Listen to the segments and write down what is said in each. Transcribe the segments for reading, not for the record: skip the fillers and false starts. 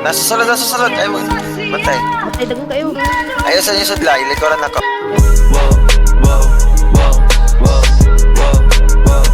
Nasa sulod, nasa sulod. Ay, bantay. Matay dagang kayo. Ayaw sa inyo sudla, ilikoran ako. Wow, wow, wow, wow, wow, wow,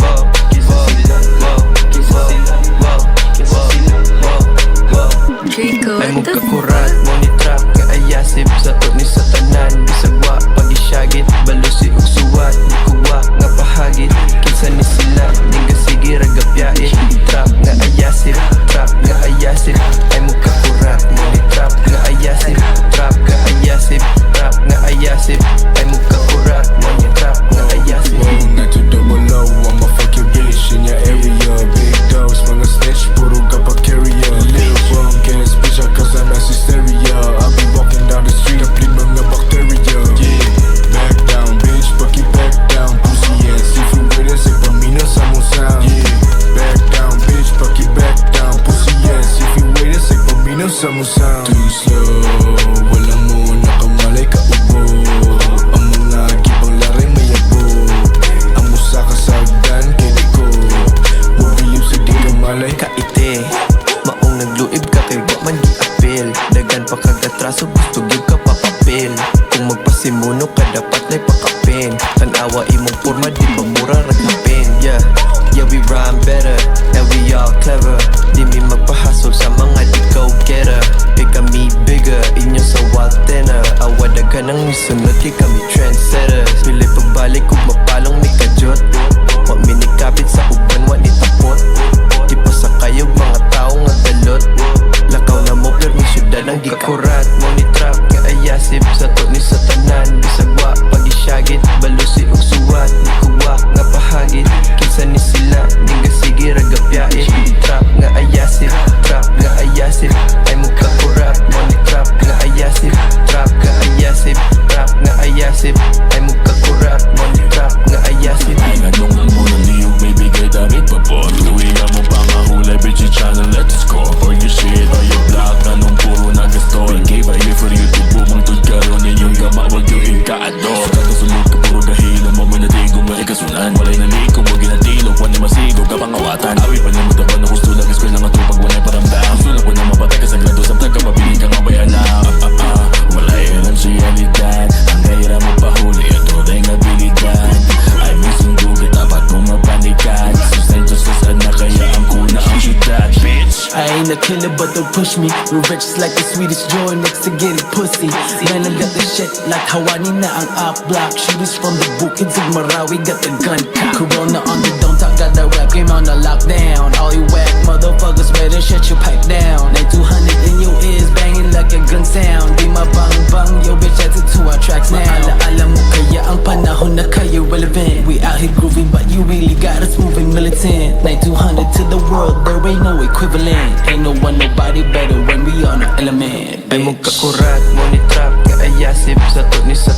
wow. Kisa sila, wow, kisa sila, wow, kisa sila, wow, wow. Ay muka kurat, money trap, nga ayasip sa to ni sa tanan. Bisagwa, pag-isyagit, balusi ug suwat. Di kuwa, nga pahagit, kinsa ni sila. Dingga sige, ragapyae. Trap, nga ayasip, trap, nga ayasip. Ay muka kurat, money trap, nga ayasip. Trap, nga ayasip, trap, nga ayasip. Ay muka kurat, money trap, nga ayasip. Not to double low, I'ma fuck your bitch in your area. Big dogs, mga snitch, puro kapag carrier. Little punk ass bitch, cause I'm mass hysteria. I be walking down the street, I plead mga bacteria. Yeah, back down bitch, paki back down. Pussy ass, if you with us, ay pamina sa mong sound. Yeah, back down bitch, paki back down. Pussy ass, if you with us, ay pamina sa mong sound. Too slow, wala mo nakamalay ka ubo. Ang mga gibang laring mayabo. Ang musa ka sagdan, kini ko. Mabilib sa di ka malay ka. Kaite, maong nagluib ka kay wa man gi-apel. Dagan pa kagatraso, gusto gyud ka papapel. Kung magpasimuno ka dapat na'y pakapin. Tanawa imong porma, di ba mura ragapin. Yeah, yeah we rhyme better, and we all clever. Di mi magpahasol sa mga di go-getter. Kay kami bigger, inyo sa Waltena. Awadagan ang misunod, kay kami trendsetters. Pili pagbalik kung mapalong ni kajot. Wa minikapit sa uban, wa ni tapot. Di pa sa kayog mga tao nga galot. Lakaw na mo pero may syudad ang gikurat. Money trap nga ayasip sa to ni sa tanan. Bisagwa pag-isyagit, balusi ug suwat. Di kuwa nga pahagit, kinsa ni sila. Dingga sige ragapyae. Trap nga ayasip, trap nga ayasip. Ay muka kurat, money trap nga ayasip. Trap nga ayasip, trap nga ayasip. Ay muka kurat, money trap nga ayasip. Ay ganong lang muna niyo, baby, kay damit pa po. Tuwi ka mo pa mahulay, bitch, yung channel, let's score. For your shit, or your block, ganong puro nag-store. Gave I here for you to bumang tulkaroon ninyong gama, wag yung ika-ador. Sa kakasunod ka, puro dahilo, mamay na tigo, may ikasunan. Walay na liko, wag ginatilo, wag na masigo, kapangawatan. Awit pa niya mo taban, ako gusto lang, eskwela nga tupag, walay paramdam. Gusto lang ko na mapatay ka sa grado, samtang ka mabiling ka nga may alam. Walay alam sa realidad, ang gaira mo pahuli, ito rin abilidad. Ay misong dugat, dapat mo mapanikan. Sustento sa sana, kaya ang kuna ang syudad, bitch. I ain't a killer but don't push me. We're rich like the sweetest joy next to getting pussy. Man, I got the shit like Hawani na ang up block. Shooters from the Bukid of Marawi got the gun cock. Corona on the don't talk, got the rap game on the lockdown. All you whack motherfuckers better shut your pipe down. 200 in your ears banging like a gun sound. Di mabang bang, yo bitch added to our tracks now. Alam mo kaya ang panahon na kayo relevant. We out here grooving but you really got us moving militant. 200 to the world, there ain't no equivalent. Ain't no one, nobody better when we on the element. Ay muka kurat, money trap nga ayasip sa to ni sa